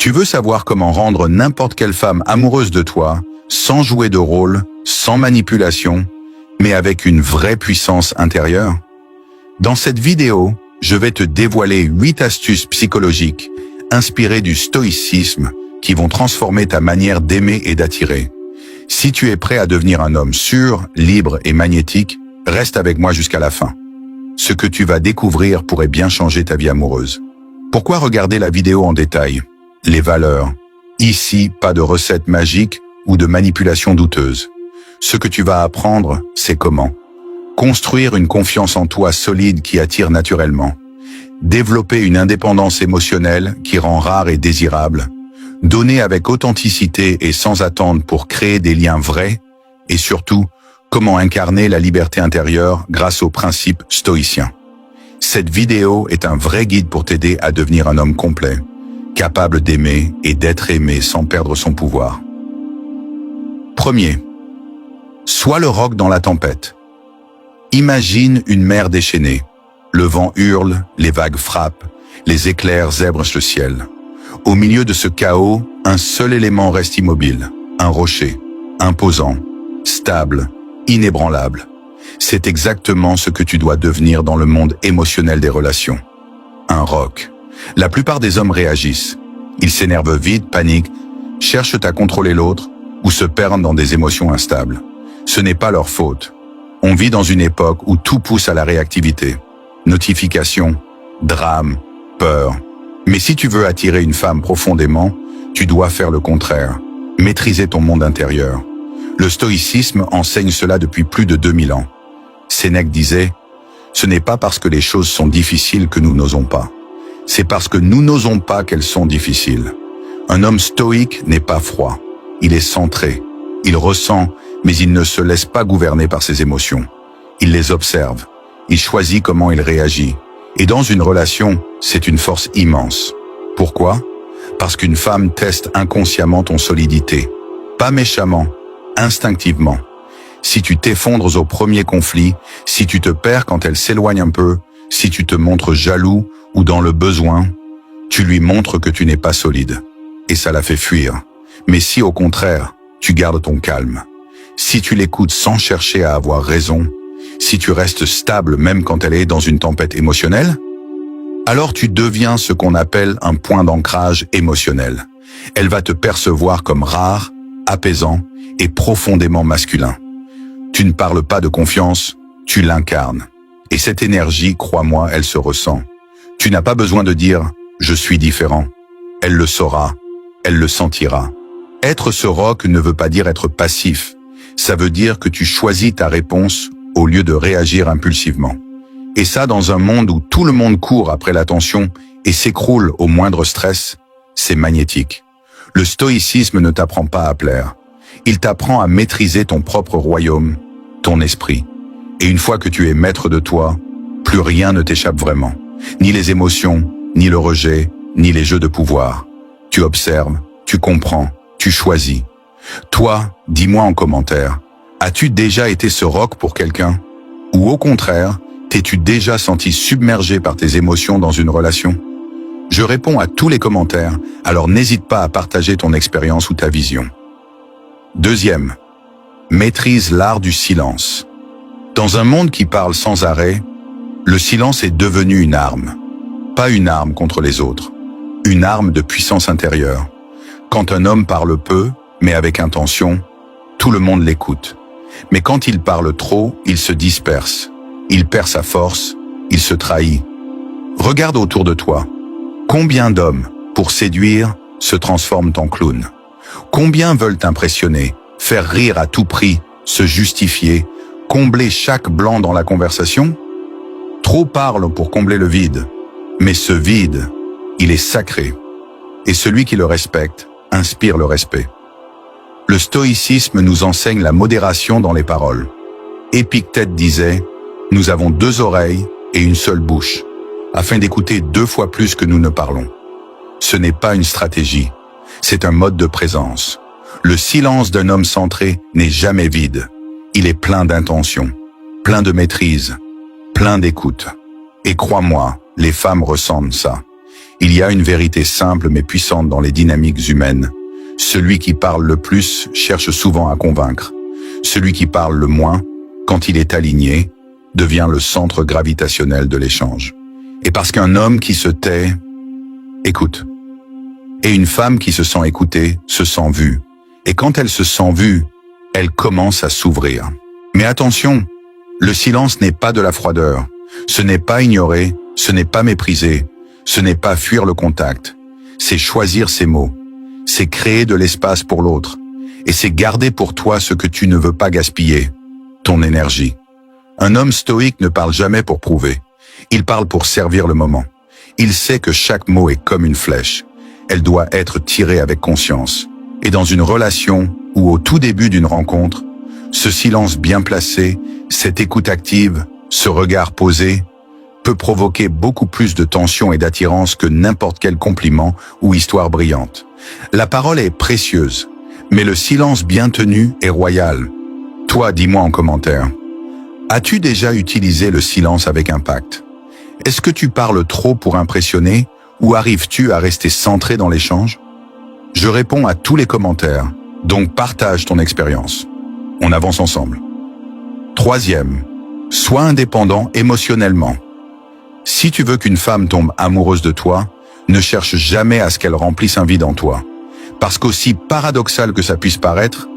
Tu veux savoir comment rendre n'importe quelle femme amoureuse de toi, sans jouer de rôle, sans manipulation, mais avec une vraie puissance intérieure? Dans cette vidéo, je vais te dévoiler 8 astuces psychologiques inspirées du stoïcisme qui vont transformer ta manière d'aimer et d'attirer. Si tu es prêt à devenir un homme sûr, libre et magnétique, reste avec moi jusqu'à la fin. Ce que tu vas découvrir pourrait bien changer ta vie amoureuse. Pourquoi regarder la vidéo en détail? Les valeurs. Ici, pas de recettes magiques ou de manipulations douteuses. Ce que tu vas apprendre, c'est comment construire une confiance en toi solide qui attire naturellement, développer une indépendance émotionnelle qui rend rare et désirable, donner avec authenticité et sans attendre pour créer des liens vrais, et surtout, comment incarner la liberté intérieure grâce aux principes stoïciens. Cette vidéo est un vrai guide pour t'aider à devenir un homme complet, capable d'aimer et d'être aimé sans perdre son pouvoir. Premier, sois le roc dans la tempête. Imagine une mer déchaînée. Le vent hurle, les vagues frappent, les éclairs zèbrent le ciel. Au milieu de ce chaos, un seul élément reste immobile, un rocher, imposant, stable, inébranlable. C'est exactement ce que tu dois devenir dans le monde émotionnel des relations. Un roc. La plupart des hommes réagissent. Ils s'énervent vite, paniquent, cherchent à contrôler l'autre ou se perdent dans des émotions instables. Ce n'est pas leur faute. On vit dans une époque où tout pousse à la réactivité. Notifications, drames, peur. Mais si tu veux attirer une femme profondément, tu dois faire le contraire. Maîtriser ton monde intérieur. Le stoïcisme enseigne cela depuis plus de 2000 ans. Sénèque disait « Ce n'est pas parce que les choses sont difficiles que nous n'osons pas. C'est parce que nous n'osons pas qu'elles sont difficiles. » Un homme stoïque n'est pas froid. Il est centré. Il ressent, mais il ne se laisse pas gouverner par ses émotions. Il les observe. Il choisit comment il réagit. Et dans une relation, c'est une force immense. Pourquoi? Parce qu'une femme teste inconsciemment ton solidité. Pas méchamment, instinctivement. Si tu t'effondres au premier conflit, si tu te perds quand elle s'éloigne un peu, si tu te montres jaloux ou dans le besoin, tu lui montres que tu n'es pas solide. Et ça la fait fuir. Mais si au contraire, tu gardes ton calme, si tu l'écoutes sans chercher à avoir raison, si tu restes stable même quand elle est dans une tempête émotionnelle, alors tu deviens ce qu'on appelle un point d'ancrage émotionnel. Elle va te percevoir comme rare, apaisant et profondément masculin. Tu ne parles pas de confiance, tu l'incarnes. Et cette énergie, crois-moi, elle se ressent. Tu n'as pas besoin de dire « je suis différent ». Elle le saura, elle le sentira. Être ce roc ne veut pas dire être passif. Ça veut dire que tu choisis ta réponse au lieu de réagir impulsivement. Et ça, dans un monde où tout le monde court après l'attention et s'écroule au moindre stress, c'est magnétique. Le stoïcisme ne t'apprend pas à plaire. Il t'apprend à maîtriser ton propre royaume, ton esprit. Et une fois que tu es maître de toi, plus rien ne t'échappe vraiment. Ni les émotions, ni le rejet, ni les jeux de pouvoir. Tu observes, tu comprends, tu choisis. Toi, dis-moi en commentaire, as-tu déjà été ce roc pour quelqu'un? Ou au contraire, t'es-tu déjà senti submergé par tes émotions dans une relation? Je réponds à tous les commentaires, alors n'hésite pas à partager ton expérience ou ta vision. Deuxième, maîtrise l'art du silence. Dans un monde qui parle sans arrêt, le silence est devenu une arme. Pas une arme contre les autres, une arme de puissance intérieure. Quand un homme parle peu, mais avec intention, tout le monde l'écoute. Mais quand il parle trop, il se disperse. Il perd sa force, il se trahit. Regarde autour de toi. Combien d'hommes, pour séduire, se transforment en clowns? Combien veulent t'impressionner, faire rire à tout prix, se justifier, combler chaque blanc dans la conversation? Trop parlent pour combler le vide. Mais ce vide, il est sacré. Et celui qui le respecte inspire le respect. Le stoïcisme nous enseigne la modération dans les paroles. Épictète disait « Nous avons 2 oreilles et une seule bouche, afin d'écouter 2 fois plus que nous ne parlons. » Ce n'est pas une stratégie, c'est un mode de présence. Le silence d'un homme centré n'est jamais vide. Il est plein d'intention, plein de maîtrise, plein d'écoute. Et crois-moi, les femmes ressentent ça. Il y a une vérité simple mais puissante dans les dynamiques humaines. Celui qui parle le plus cherche souvent à convaincre. Celui qui parle le moins, quand il est aligné, devient le centre gravitationnel de l'échange. Et parce qu'un homme qui se tait, écoute. Et une femme qui se sent écoutée, se sent vue. Et quand elle se sent vue, elle commence à s'ouvrir. Mais attention, le silence n'est pas de la froideur. Ce n'est pas ignorer, ce n'est pas mépriser, ce n'est pas fuir le contact. C'est choisir ses mots. C'est créer de l'espace pour l'autre. Et c'est garder pour toi ce que tu ne veux pas gaspiller, ton énergie. Un homme stoïque ne parle jamais pour prouver. Il parle pour servir le moment. Il sait que chaque mot est comme une flèche. Elle doit être tirée avec conscience. Et dans une relation ou au tout début d'une rencontre, ce silence bien placé, cette écoute active, ce regard posé, peut provoquer beaucoup plus de tension et d'attirance que n'importe quel compliment ou histoire brillante. La parole est précieuse, mais le silence bien tenu est royal. Toi, dis-moi en commentaire. As-tu déjà utilisé le silence avec impact? Est-ce que tu parles trop pour impressionner ou arrives-tu à rester centré dans l'échange? Je réponds à tous les commentaires, donc partage ton expérience. On avance ensemble. Troisième, sois indépendant émotionnellement. Si tu veux qu'une femme tombe amoureuse de toi, ne cherche jamais à ce qu'elle remplisse un vide en toi. Parce qu'aussi paradoxal que ça puisse paraître,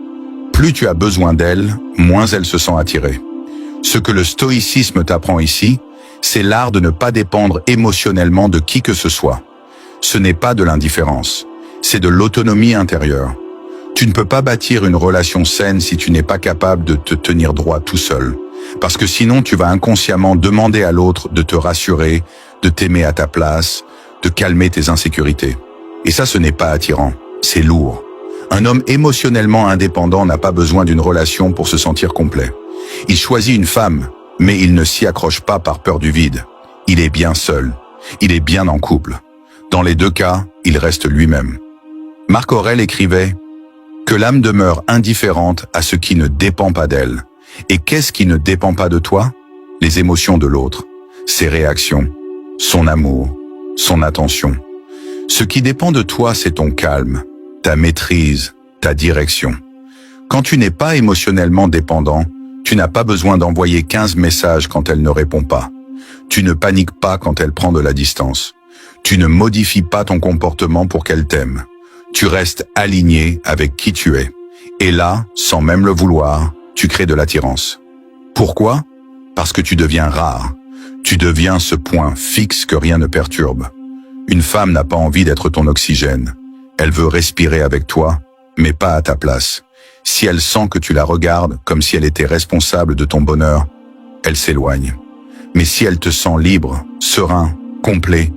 plus tu as besoin d'elle, moins elle se sent attirée. Ce que le stoïcisme t'apprend ici, c'est l'art de ne pas dépendre émotionnellement de qui que ce soit. Ce n'est pas de l'indifférence, c'est de l'autonomie intérieure. Tu ne peux pas bâtir une relation saine si tu n'es pas capable de te tenir droit tout seul. Parce que sinon tu vas inconsciemment demander à l'autre de te rassurer, de t'aimer à ta place, de calmer tes insécurités. Et ça, ce n'est pas attirant, c'est lourd. Un homme émotionnellement indépendant n'a pas besoin d'une relation pour se sentir complet. Il choisit une femme, mais il ne s'y accroche pas par peur du vide. Il est bien seul, il est bien en couple. Dans les deux cas, il reste lui-même. Marc Aurèle écrivait « Que l'âme demeure indifférente à ce qui ne dépend pas d'elle. Et qu'est-ce qui ne dépend pas de toi? Les émotions de l'autre, ses réactions, son amour, son attention. Ce qui dépend de toi, c'est ton calme, ta maîtrise, ta direction. Quand tu n'es pas émotionnellement dépendant, tu n'as pas besoin d'envoyer 15 messages quand elle ne répond pas. Tu ne paniques pas quand elle prend de la distance. Tu ne modifies pas ton comportement pour qu'elle t'aime. Tu restes aligné avec qui tu es. Et là, sans même le vouloir, tu crées de l'attirance. Pourquoi? Parce que tu deviens rare. Tu deviens ce point fixe que rien ne perturbe. Une femme n'a pas envie d'être ton oxygène. Elle veut respirer avec toi, mais pas à ta place. Si elle sent que tu la regardes comme si elle était responsable de ton bonheur, elle s'éloigne. Mais si elle te sent libre, serein, complet,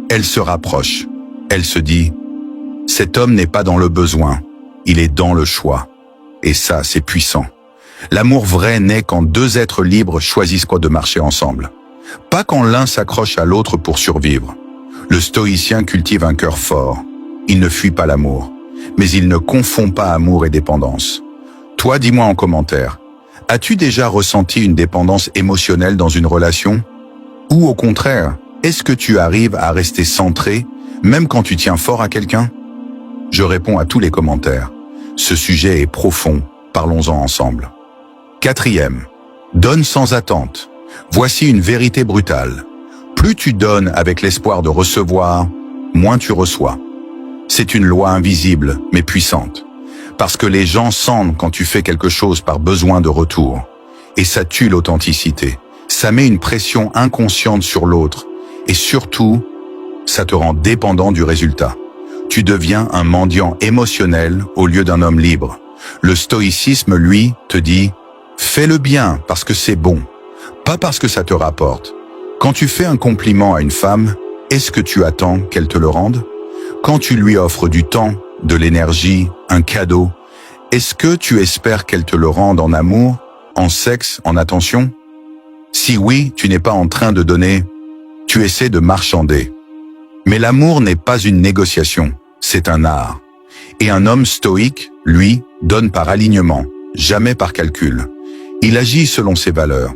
elle se rapproche. Elle se dit « Cet homme n'est pas dans le besoin, il est dans le choix. » Et ça, c'est puissant. L'amour vrai naît quand deux êtres libres choisissent quoi de marcher ensemble. Pas quand l'un s'accroche à l'autre pour survivre. Le stoïcien cultive un cœur fort. Il ne fuit pas l'amour, mais il ne confond pas amour et dépendance. Toi, dis-moi en commentaire, as-tu déjà ressenti une dépendance émotionnelle dans une relation? Ou au contraire, est-ce que tu arrives à rester centré, même quand tu tiens fort à quelqu'un? Je réponds à tous les commentaires. Ce sujet est profond, parlons-en ensemble. Quatrième, donne sans attente. Voici une vérité brutale. Plus tu donnes avec l'espoir de recevoir, moins tu reçois. C'est une loi invisible, mais puissante. Parce que les gens sentent quand tu fais quelque chose par besoin de retour. Et ça tue l'authenticité. Ça met une pression inconsciente sur l'autre. Et surtout, ça te rend dépendant du résultat. Tu deviens un mendiant émotionnel au lieu d'un homme libre. Le stoïcisme, lui, te dit « Fais le bien parce que c'est bon, pas parce que ça te rapporte. » Quand tu fais un compliment à une femme, est-ce que tu attends qu'elle te le rende? Quand tu lui offres du temps, de l'énergie, un cadeau, est-ce que tu espères qu'elle te le rende en amour, en sexe, en attention? Si oui, tu n'es pas en train de donner, tu essaies de marchander. Mais l'amour n'est pas une négociation, c'est un art. Et un homme stoïque, lui, donne par alignement, jamais par calcul. Il agit selon ses valeurs.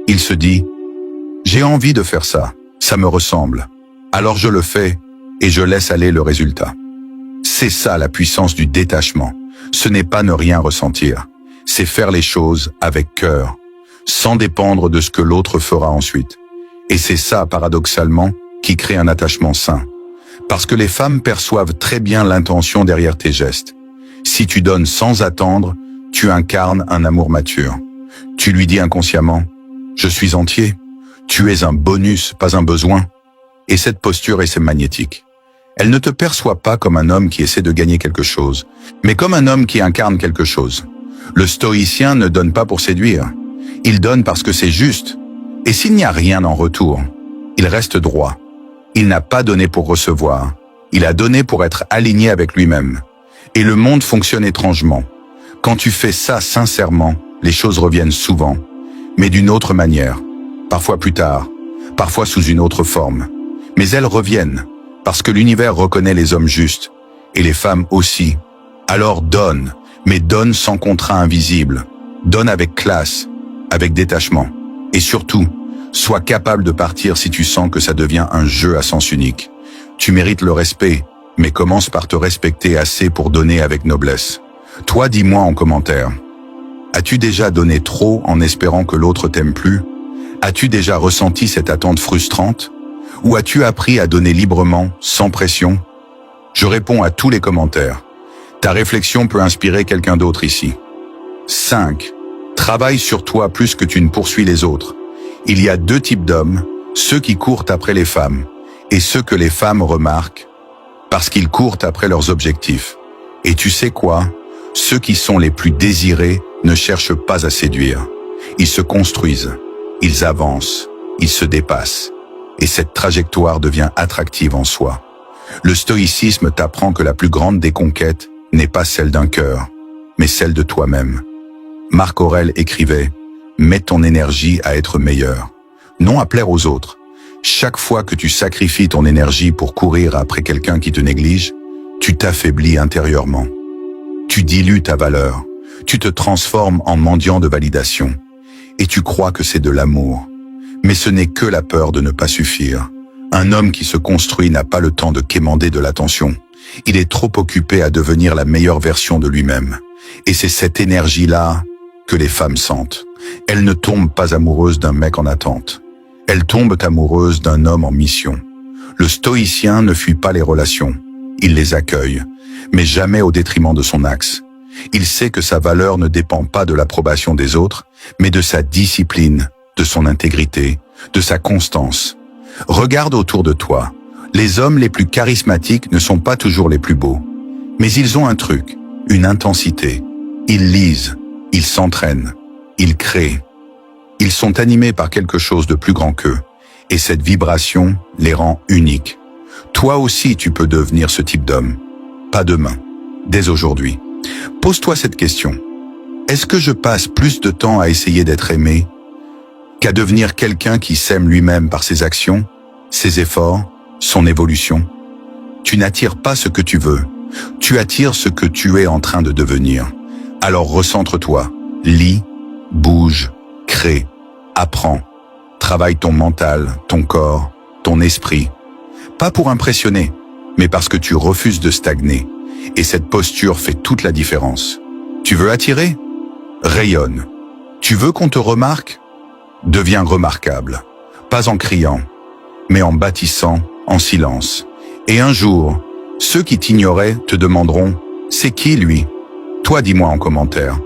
Il se dit « J'ai envie de faire ça, ça me ressemble. Alors je le fais, et je laisse aller le résultat. C'est ça la puissance du détachement. Ce n'est pas ne rien ressentir, c'est faire les choses avec cœur, sans dépendre de ce que l'autre fera ensuite. Et c'est ça, paradoxalement, qui crée un attachement sain. Parce que les femmes perçoivent très bien l'intention derrière tes gestes. Si tu donnes sans attendre, tu incarnes un amour mature. Tu lui dis inconsciemment « Je suis entier ». Tu es un bonus, pas un besoin. Et cette posture est magnétique. Elle ne te perçoit pas comme un homme qui essaie de gagner quelque chose, mais comme un homme qui incarne quelque chose. Le stoïcien ne donne pas pour séduire. Il donne parce que c'est juste. Et s'il n'y a rien en retour, il reste droit. Il n'a pas donné pour recevoir. Il a donné pour être aligné avec lui-même. Et le monde fonctionne étrangement. Quand tu fais ça sincèrement, les choses reviennent souvent, mais d'une autre manière. Parfois plus tard, parfois sous une autre forme. Mais elles reviennent, parce que l'univers reconnaît les hommes justes, et les femmes aussi. Alors donne, mais donne sans contrat invisible. Donne avec classe, avec détachement. Et surtout, sois capable de partir si tu sens que ça devient un jeu à sens unique. Tu mérites le respect, mais commence par te respecter assez pour donner avec noblesse. Toi, dis-moi en commentaire. As-tu déjà donné trop en espérant que l'autre t'aime plus? As-tu déjà ressenti cette attente frustrante? Ou as-tu appris à donner librement, sans pression? Je réponds à tous les commentaires. Ta réflexion peut inspirer quelqu'un d'autre ici. 5. Travaille sur toi plus que tu ne poursuis les autres. Il y a 2 types d'hommes, ceux qui courent après les femmes, et ceux que les femmes remarquent, parce qu'ils courent après leurs objectifs. Et tu sais quoi? Ceux qui sont les plus désirés ne cherchent pas à séduire. Ils se construisent. Ils avancent, ils se dépassent, et cette trajectoire devient attractive en soi. Le stoïcisme t'apprend que la plus grande des conquêtes n'est pas celle d'un cœur, mais celle de toi-même. Marc Aurèle écrivait « Mets ton énergie à être meilleur, non à plaire aux autres. Chaque fois que tu sacrifies ton énergie pour courir après quelqu'un qui te néglige, tu t'affaiblis intérieurement. Tu dilues ta valeur, tu te transformes en mendiant de validation. Et tu crois que c'est de l'amour. Mais ce n'est que la peur de ne pas suffire. Un homme qui se construit n'a pas le temps de quémander de l'attention. Il est trop occupé à devenir la meilleure version de lui-même. Et c'est cette énergie-là que les femmes sentent. Elles ne tombent pas amoureuses d'un mec en attente. Elles tombent amoureuses d'un homme en mission. Le stoïcien ne fuit pas les relations. Il les accueille, mais jamais au détriment de son axe. Il sait que sa valeur ne dépend pas de l'approbation des autres, mais de sa discipline, de son intégrité, de sa constance. Regarde autour de toi. Les hommes les plus charismatiques ne sont pas toujours les plus beaux. Mais ils ont un truc, une intensité. Ils lisent, ils s'entraînent, ils créent. Ils sont animés par quelque chose de plus grand qu'eux. Et cette vibration les rend uniques. Toi aussi tu peux devenir ce type d'homme. Pas demain, dès aujourd'hui. Pose-toi cette question. Est-ce que je passe plus de temps à essayer d'être aimé qu'à devenir quelqu'un qui s'aime lui-même par ses actions, ses efforts, son évolution? Tu n'attires pas ce que tu veux, tu attires ce que tu es en train de devenir. Alors recentre-toi, lis, bouge, crée, apprends, travaille ton mental, ton corps, ton esprit. Pas pour impressionner, mais parce que tu refuses de stagner. Et cette posture fait toute la différence. Tu veux attirer? Rayonne. Tu veux qu'on te remarque? Deviens remarquable. Pas en criant, mais en bâtissant, en silence. Et un jour, ceux qui t'ignoraient te demanderont « C'est qui lui ?» Toi, dis-moi en commentaire.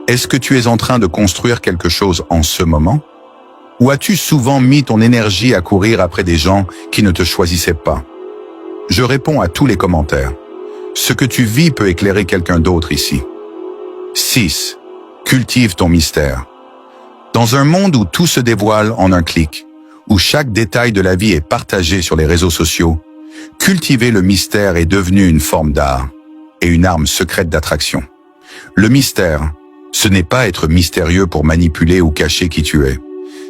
Est-ce que tu es en train de construire quelque chose en ce moment? Ou as-tu souvent mis ton énergie à courir après des gens qui ne te choisissaient pas? Je réponds à tous les commentaires. Ce que tu vis peut éclairer quelqu'un d'autre ici. 6. Cultive ton mystère. Dans un monde où tout se dévoile en un clic, où chaque détail de la vie est partagé sur les réseaux sociaux, cultiver le mystère est devenu une forme d'art et une arme secrète d'attraction. Le mystère, ce n'est pas être mystérieux pour manipuler ou cacher qui tu es.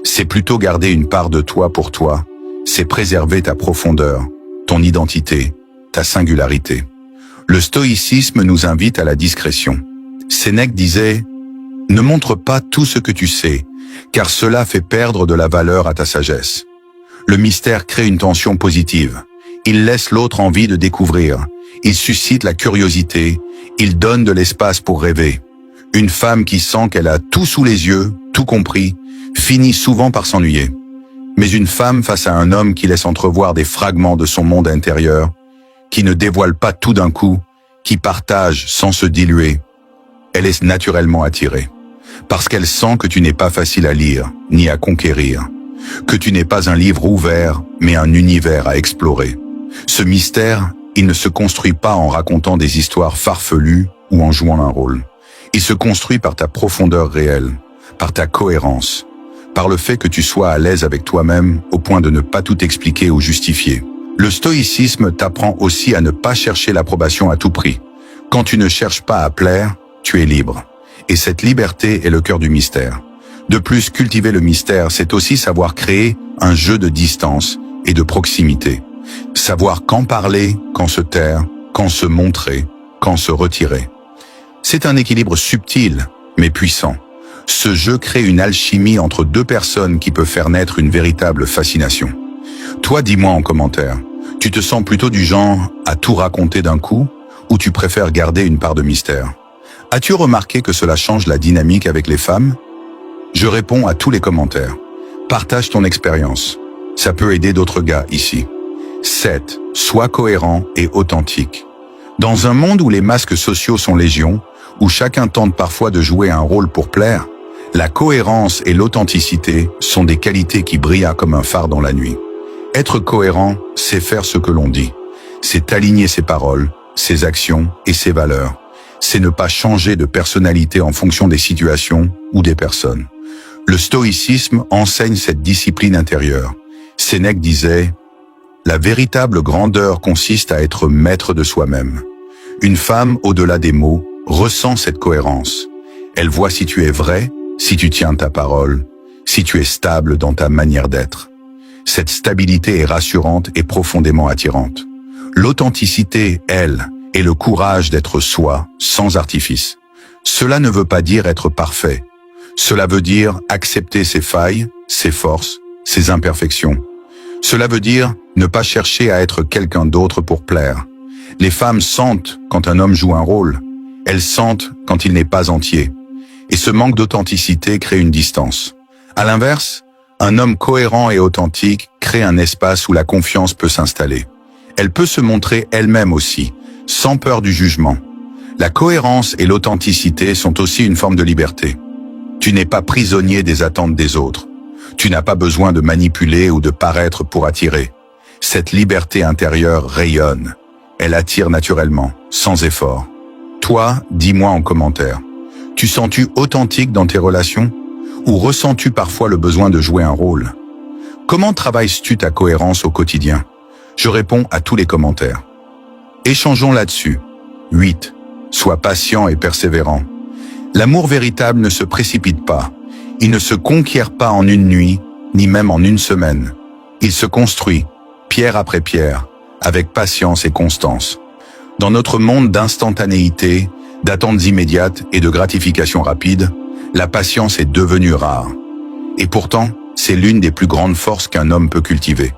C'est plutôt garder une part de toi pour toi. C'est préserver ta profondeur, ton identité, ta singularité. Le stoïcisme nous invite à la discrétion. Sénèque disait « Ne montre pas tout ce que tu sais, car cela fait perdre de la valeur à ta sagesse. » Le mystère crée une tension positive. Il laisse l'autre en vie de découvrir. Il suscite la curiosité. Il donne de l'espace pour rêver. Une femme qui sent qu'elle a tout sous les yeux, tout compris, finit souvent par s'ennuyer. Mais une femme face à un homme qui laisse entrevoir des fragments de son monde intérieur, qui ne dévoile pas tout d'un coup, qui partage sans se diluer, elle est naturellement attirée. Parce qu'elle sent que tu n'es pas facile à lire, ni à conquérir. Que tu n'es pas un livre ouvert, mais un univers à explorer. Ce mystère, il ne se construit pas en racontant des histoires farfelues ou en jouant un rôle. Il se construit par ta profondeur réelle, par ta cohérence, par le fait que tu sois à l'aise avec toi-même au point de ne pas tout expliquer ou justifier. Le stoïcisme t'apprend aussi à ne pas chercher l'approbation à tout prix. Quand tu ne cherches pas à plaire, tu es libre. Et cette liberté est le cœur du mystère. De plus, cultiver le mystère, c'est aussi savoir créer un jeu de distance et de proximité. Savoir quand parler, quand se taire, quand se montrer, quand se retirer. C'est un équilibre subtil, mais puissant. Ce jeu crée une alchimie entre deux personnes qui peut faire naître une véritable fascination. Toi, dis-moi en commentaire, tu te sens plutôt du genre à tout raconter d'un coup ou tu préfères garder une part de mystère? As-tu remarqué que cela change la dynamique avec les femmes? Je réponds à tous les commentaires. Partage ton expérience. Ça peut aider d'autres gars ici. 7. Sois cohérent et authentique. Dans un monde où les masques sociaux sont légion, où chacun tente parfois de jouer un rôle pour plaire, la cohérence et l'authenticité sont des qualités qui brillent comme un phare dans la nuit. Être cohérent, c'est faire ce que l'on dit. C'est aligner ses paroles, ses actions et ses valeurs. C'est ne pas changer de personnalité en fonction des situations ou des personnes. Le stoïcisme enseigne cette discipline intérieure. Sénèque disait « La véritable grandeur consiste à être maître de soi-même. » Une femme, au-delà des mots, ressent cette cohérence. Elle voit si tu es vrai, si tu tiens ta parole, si tu es stable dans ta manière d'être. Cette stabilité est rassurante et profondément attirante. L'authenticité, elle, est le courage d'être soi, sans artifice. Cela ne veut pas dire être parfait. Cela veut dire accepter ses failles, ses forces, ses imperfections. Cela veut dire ne pas chercher à être quelqu'un d'autre pour plaire. Les femmes sentent quand un homme joue un rôle. Elles sentent quand il n'est pas entier. Et ce manque d'authenticité crée une distance. À l'inverse, un homme cohérent et authentique crée un espace où la confiance peut s'installer. Elle peut se montrer elle-même aussi, sans peur du jugement. La cohérence et l'authenticité sont aussi une forme de liberté. Tu n'es pas prisonnier des attentes des autres. Tu n'as pas besoin de manipuler ou de paraître pour attirer. Cette liberté intérieure rayonne. Elle attire naturellement, sans effort. Toi, dis-moi en commentaire. Tu sens-tu authentique dans tes relations? Ou ressens-tu parfois le besoin de jouer un rôle? Comment travailles-tu ta cohérence au quotidien? Je réponds à tous les commentaires. Échangeons là-dessus. 8. Sois patient et persévérant. L'amour véritable ne se précipite pas. Il ne se conquiert pas en une nuit, ni même en une semaine. Il se construit, pierre après pierre, avec patience et constance. Dans notre monde d'instantanéité, d'attentes immédiates et de gratification rapide, la patience est devenue rare. Et pourtant, c'est l'une des plus grandes forces qu'un homme peut cultiver.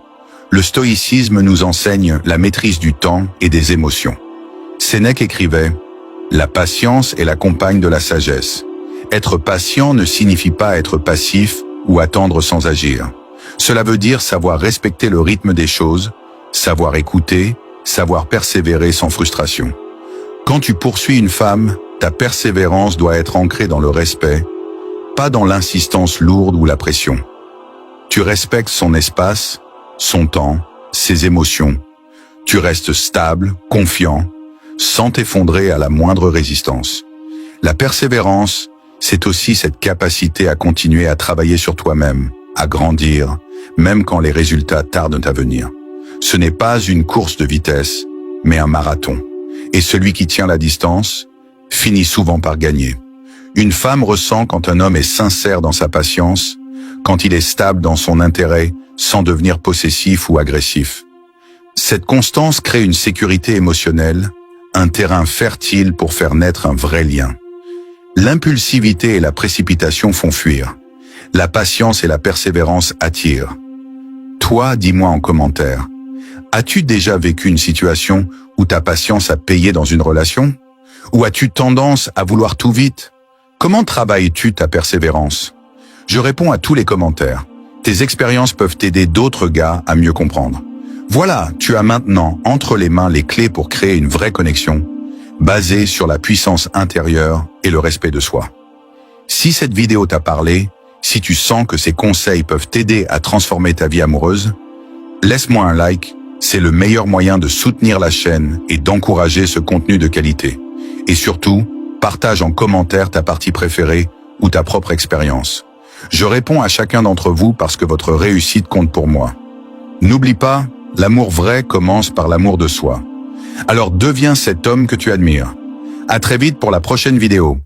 Le stoïcisme nous enseigne la maîtrise du temps et des émotions. Sénèque écrivait « La patience est la compagne de la sagesse. Être patient ne signifie pas être passif ou attendre sans agir. Cela veut dire savoir respecter le rythme des choses, savoir écouter, savoir persévérer sans frustration. Quand tu poursuis une femme, ta persévérance doit être ancrée dans le respect, pas dans l'insistance lourde ou la pression. Tu respectes son espace, son temps, ses émotions. Tu restes stable, confiant, sans t'effondrer à la moindre résistance. La persévérance, c'est aussi cette capacité à continuer à travailler sur toi-même, à grandir, même quand les résultats tardent à venir. Ce n'est pas une course de vitesse, mais un marathon. Et celui qui tient la distance finit souvent par gagner. Une femme ressent quand un homme est sincère dans sa patience, quand il est stable dans son intérêt, sans devenir possessif ou agressif. Cette constance crée une sécurité émotionnelle, un terrain fertile pour faire naître un vrai lien. L'impulsivité et la précipitation font fuir. La patience et la persévérance attirent. Toi, dis-moi en commentaire, As-tu déjà vécu une situation où ta patience a payé dans une relation? Ou as-tu tendance à vouloir tout vite? Comment travailles-tu ta persévérance? Je réponds à tous les commentaires. Tes expériences peuvent aider d'autres gars à mieux comprendre. Voilà, tu as maintenant entre les mains les clés pour créer une vraie connexion, basée sur la puissance intérieure et le respect de soi. Si cette vidéo t'a parlé, si tu sens que ces conseils peuvent t'aider à transformer ta vie amoureuse, laisse-moi un like, c'est le meilleur moyen de soutenir la chaîne et d'encourager ce contenu de qualité. Et surtout, partage en commentaire ta partie préférée ou ta propre expérience. Je réponds à chacun d'entre vous parce que votre réussite compte pour moi. N'oublie pas, l'amour vrai commence par l'amour de soi. Alors deviens cet homme que tu admires. À très vite pour la prochaine vidéo.